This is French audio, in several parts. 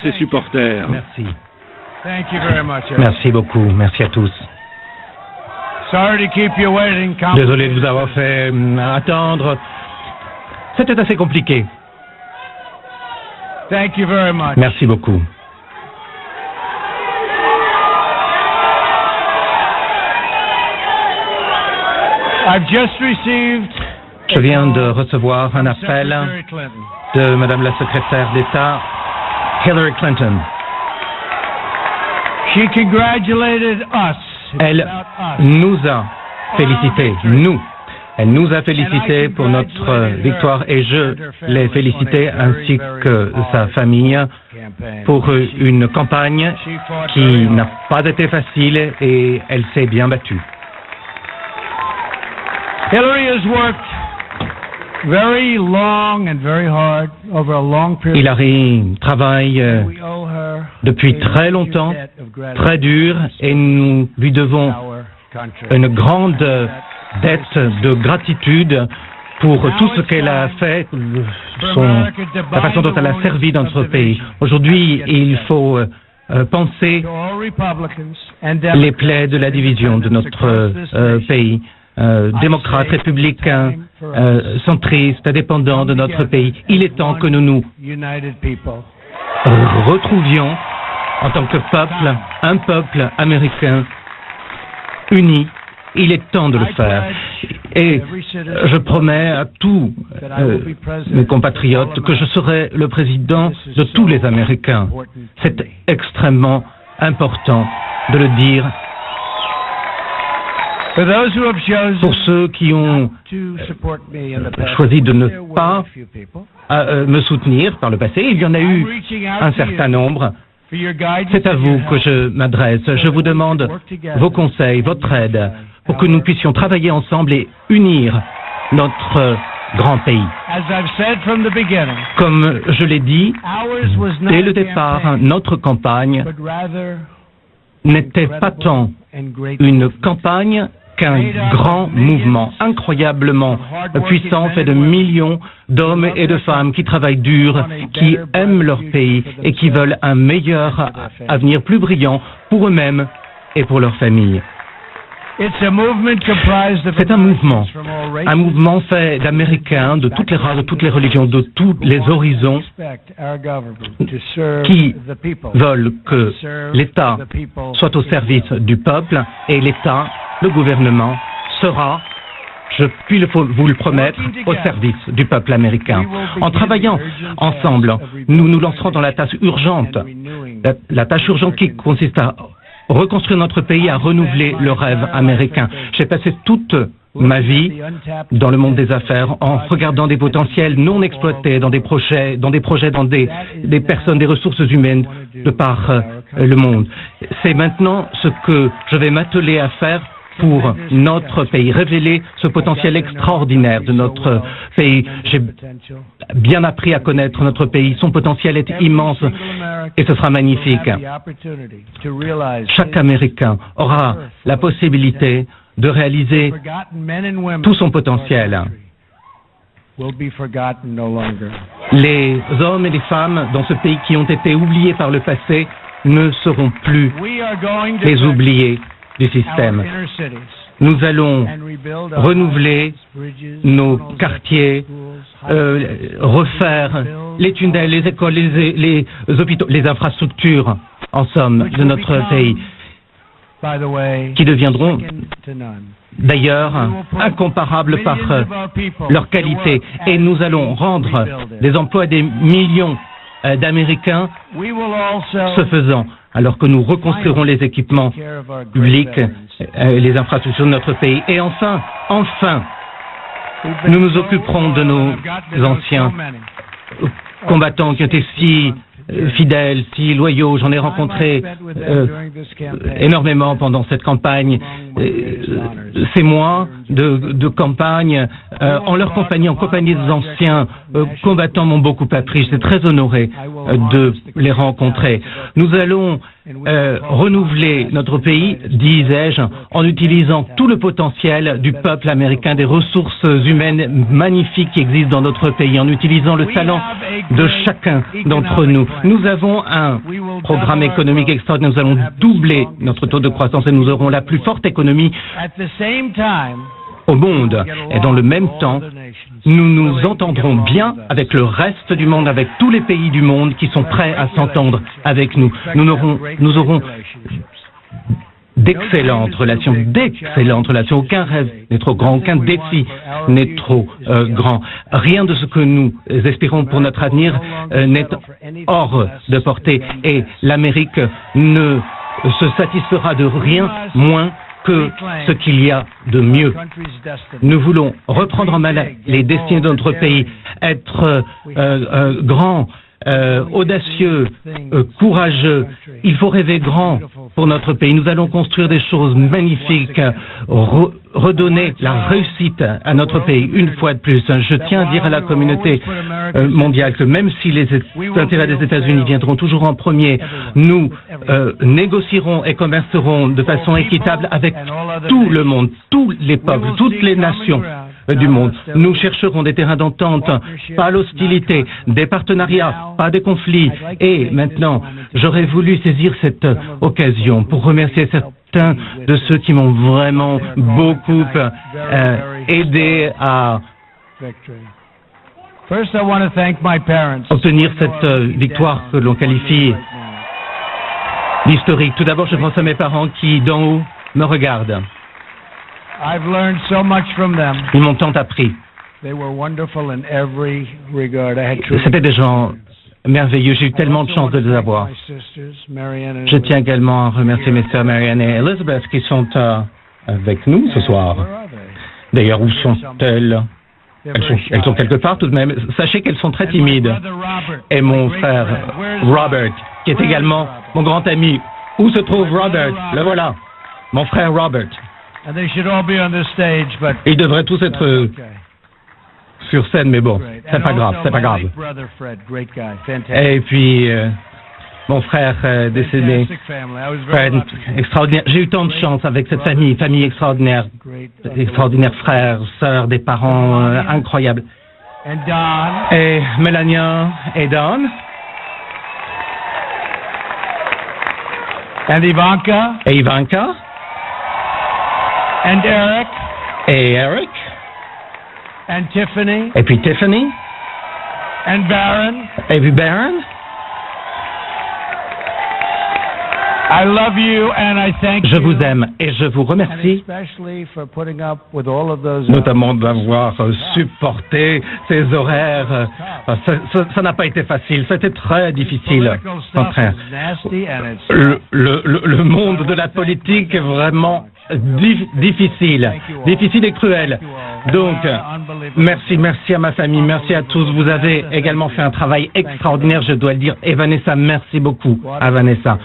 ses supporters. Merci. Merci beaucoup. Merci à tous. Désolé de vous avoir fait attendre. C'était assez compliqué. Merci beaucoup. Je viens de recevoir un appel de Madame la secrétaire d'État Hillary Clinton. Elle nous a félicités, nous. Elle nous a félicités pour notre victoire et je l'ai félicitée ainsi que sa famille pour une campagne qui n'a pas été facile et elle s'est bien battue. Hillary travaille depuis très longtemps, très dur, et nous lui devons une grande dette de gratitude pour tout ce qu'elle a fait, la façon dont elle a servi notre pays. Aujourd'hui, il faut penser les plaies de la division de notre pays. Démocrates, républicains, centristes, indépendants de notre pays. Il est temps que nous nous retrouvions en tant que peuple, un peuple américain uni. Il est temps de le faire. Et je promets à tous mes compatriotes que je serai le président de tous les Américains. C'est extrêmement important de le dire. Pour ceux qui ont choisi de ne pas me soutenir par le passé, il y en a eu un certain nombre. C'est à vous que je m'adresse. Je vous demande vos conseils, votre aide, pour que nous puissions travailler ensemble et unir notre grand pays. Comme je l'ai dit, dès le départ, notre campagne n'était pas tant une campagne qu'un grand mouvement incroyablement puissant fait de millions d'hommes et de femmes qui travaillent dur, qui aiment leur pays et qui veulent un meilleur avenir plus brillant pour eux-mêmes et pour leurs familles. C'est un mouvement fait d'Américains, de toutes les races, de toutes les religions, de tous les horizons, qui veulent que l'État soit au service du peuple et l'État, le gouvernement, sera, je puis vous le promettre, au service du peuple américain. En travaillant ensemble, nous nous lancerons dans la tâche urgente, la tâche urgente qui consiste à reconstruire notre pays, à renouveler le rêve américain. J'ai passé toute ma vie dans le monde des affaires en regardant des potentiels non exploités dans des projets, dans des personnes, des ressources humaines de par le monde. C'est maintenant ce que je vais m'atteler à faire pour notre pays, révéler ce potentiel extraordinaire de notre pays. J'ai bien appris à connaître notre pays. Son potentiel est immense et ce sera magnifique. Chaque Américain aura la possibilité de réaliser tout son potentiel. Les hommes et les femmes dans ce pays qui ont été oubliés par le passé ne seront plus les oubliés du système. Nous allons renouveler nos quartiers, refaire les tunnels, les écoles, les hôpitaux, les infrastructures, en somme, de notre pays, qui deviendront d'ailleurs incomparables par leur qualité. Et nous allons rendre des emplois à des millions d'Américains ce faisant, alors que nous reconstruirons les équipements publics, les infrastructures de notre pays. Et enfin, nous nous occuperons de nos anciens combattants qui ont été si fidèles, si loyaux. J'en ai rencontré énormément pendant cette campagne. ces mois de campagne en leur compagnie, en compagnie des anciens combattants m'ont beaucoup appris. J'étais très honoré de les rencontrer. Nous allons renouveler notre pays, disais-je, en utilisant tout le potentiel du peuple américain, des ressources humaines magnifiques qui existent dans notre pays, en utilisant le talent de chacun d'entre nous. Nous avons un programme économique extraordinaire. Nous allons doubler notre taux de croissance et nous aurons la plus forte économie au monde. Et dans le même temps, nous nous entendrons bien avec le reste du monde, avec tous les pays du monde qui sont prêts à s'entendre avec nous. Nous aurons d'excellentes relations. Aucun rêve n'est trop grand, aucun défi n'est trop grand. Rien de ce que nous espérons pour notre avenir n'est hors de portée. Et l'Amérique ne se satisfera de rien moins que ce qu'il y a de mieux. Nous voulons reprendre en main les destinées de notre pays, être grands, audacieux, courageux. Il faut rêver grand pour notre pays. Nous allons construire des choses magnifiques, redonner la réussite à notre pays une fois de plus. Je tiens à dire à la communauté mondiale que même si les intérêts des États-Unis viendront toujours en premier, nous négocierons et commercerons de façon équitable avec tout le monde, tous les peuples, toutes les nations du monde. Nous chercherons des terrains d'entente, pas l'hostilité, des partenariats, pas des conflits. Et maintenant, j'aurais voulu saisir cette occasion pour remercier certains de ceux qui m'ont vraiment beaucoup aidé à obtenir cette victoire que l'on qualifie d'historique. Tout d'abord, je pense à mes parents qui, d'en haut, me regardent. Ils m'ont tant appris. C'était des gens merveilleux. J'ai eu tellement de chance de les avoir. Je tiens également à remercier mes sœurs Marianne et Elizabeth qui sont avec nous ce soir. D'ailleurs, où sont-elles? Elles sont quelque part tout de même. Sachez qu'elles sont très timides. Et mon frère Robert, qui est également mon grand ami. Où se trouve Robert? Le voilà. Mon frère Robert. Ils devraient tous être sur scène, mais bon, c'est pas grave. Et puis, mon frère décédé, Fred, extraordinaire. J'ai eu tant de chance avec cette famille extraordinaire, frères, sœurs, des parents incroyables. Et Melania et Don. Et Ivanka. Et Eric. Et puis Tiffany. Et puis Baron. Je vous aime et je vous remercie, notamment d'avoir supporté ces horaires. Ça n'a pas été facile, c'était très difficile. Contraire. Le monde de la politique est vraiment difficile et cruel. Donc, merci à ma famille, merci à tous. Vous avez également fait un travail extraordinaire, je dois le dire. Et Vanessa, merci beaucoup à Vanessa.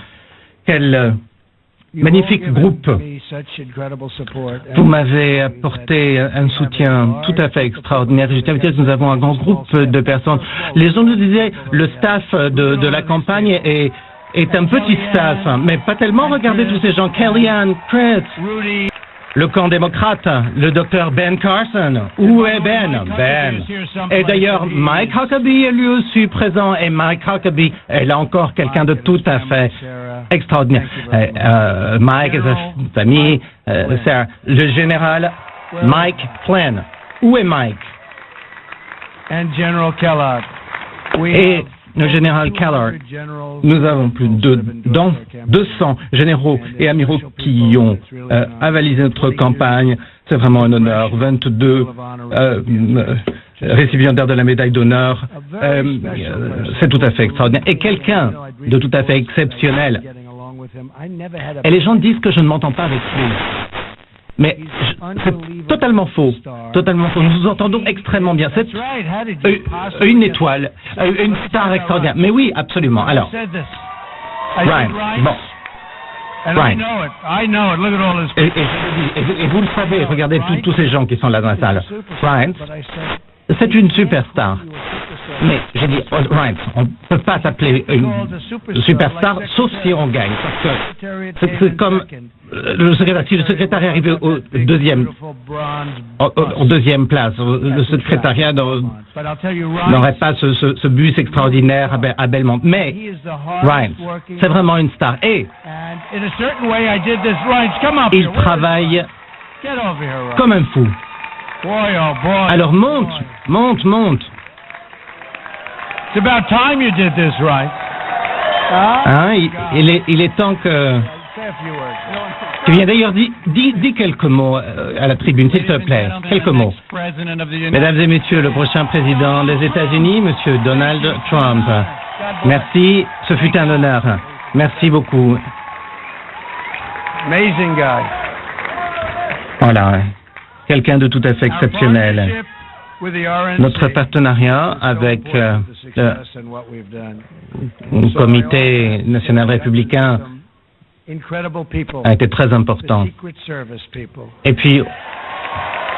Quel magnifique groupe. Vous m'avez apporté un soutien tout à fait extraordinaire. Je tiens à vous dire que nous avons un grand groupe de personnes. Les gens nous disaient, le staff de la campagne est un petit staff, mais pas tellement. Regardez tous ces gens. Kellyanne, Chris, le camp démocrate, le docteur Ben Carson. Où est Ben? Et d'ailleurs, Mike Huckabee est lui aussi présent. Et Mike Huckabee est là encore quelqu'un de tout à fait extraordinaire. Mike et sa famille, Sarah. Le général Mike Flynn. Où est Mike? Et le général Kellogg. Nous avons plus de 200 généraux et amiraux qui ont avalisé notre campagne. C'est vraiment un honneur. 22 récipiendaires de la médaille d'honneur. C'est tout à fait extraordinaire. Et quelqu'un de tout à fait exceptionnel. Et les gens disent que je ne m'entends pas avec lui. Mais c'est totalement faux. Nous nous entendons extrêmement bien. C'est une étoile, une star extraordinaire. Mais oui, absolument. Alors, Ryan, bon. Right. Et vous le savez, regardez tous ces gens qui sont là dans la salle. Right. C'est une superstar. Mais j'ai dit, right, on ne peut pas s'appeler une superstar, sauf si on gagne. Parce que c'est comme si le secrétariat arrivait au deuxième place. Le secrétariat n'aurait pas ce bus extraordinaire à Belmont. Mais Reince, c'est vraiment une star. Et il travaille comme un fou. Alors monte. It's about time you did this, right? Il est temps que... Tu viens d'ailleurs, dis quelques mots à la tribune, s'il te plaît. Quelques mots. Mesdames et messieurs, le prochain président des États-Unis, Monsieur Donald Trump. Merci, ce fut un honneur. Merci beaucoup. Amazing guy. Voilà, quelqu'un de tout à fait exceptionnel. Notre partenariat avec le comité national républicain a été très important. Et puis,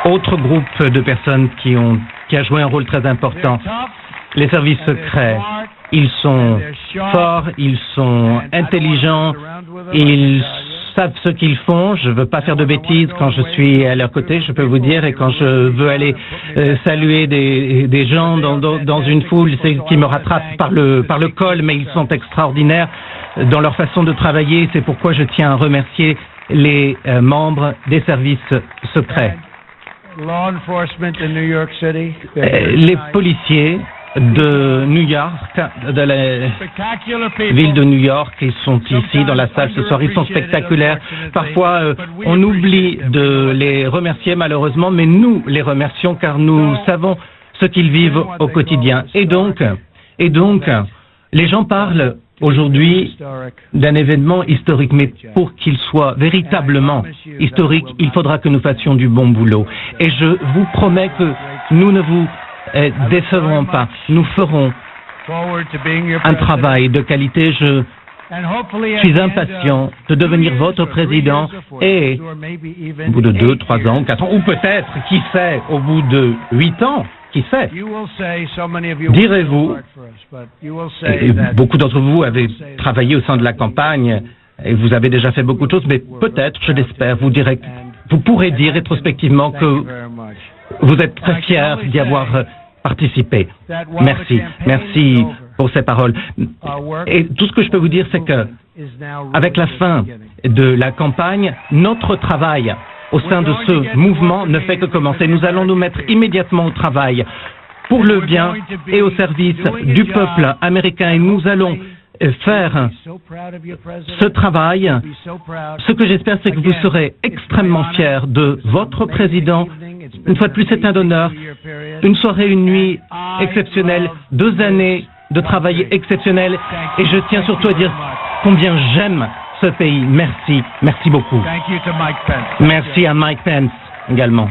autre groupe de personnes qui a joué un rôle très important, les services secrets. Ils sont forts, ils sont intelligents, ils savent ce qu'ils font. Je ne veux pas faire de bêtises quand je suis à leur côté, je peux vous dire, et quand je veux aller saluer des gens dans une foule, c'est qui me rattrapent par le col, mais ils sont extraordinaires dans leur façon de travailler. C'est pourquoi je tiens à remercier les membres des services secrets. Les policiers de New York, de la ville de New York, ils sont ici dans la salle ce soir, ils sont spectaculaires. Parfois, on oublie de les remercier malheureusement, mais nous les remercions car nous savons ce qu'ils vivent au quotidien. Et donc, les gens parlent aujourd'hui d'un événement historique, mais pour qu'il soit véritablement historique, il faudra que nous fassions du bon boulot. Et je vous promets que nous ne vous décevrons pas. Nous ferons un travail de qualité. Je suis impatient de devenir votre président et au bout de 2, 3 ans, 4 ans, ou peut-être, qui sait, au bout de 8 ans, qui sait, direz-vous, et beaucoup d'entre vous avez travaillé au sein de la campagne et vous avez déjà fait beaucoup de choses, mais peut-être, je l'espère, vous pourrez dire rétrospectivement que vous êtes très fiers d'y avoir participé. Merci pour ces paroles. Et tout ce que je peux vous dire, c'est que, avec la fin de la campagne, notre travail au sein de ce mouvement ne fait que commencer. Nous allons nous mettre immédiatement au travail pour le bien et au service du peuple américain. Et nous allons faire ce travail. Ce que j'espère, c'est que vous serez extrêmement fiers de votre président. Une fois de plus, c'est un honneur. Une soirée, une nuit exceptionnelle, 2 années de travail exceptionnel. Et je tiens surtout à dire combien j'aime ce pays. Merci beaucoup. Merci à Mike Pence également.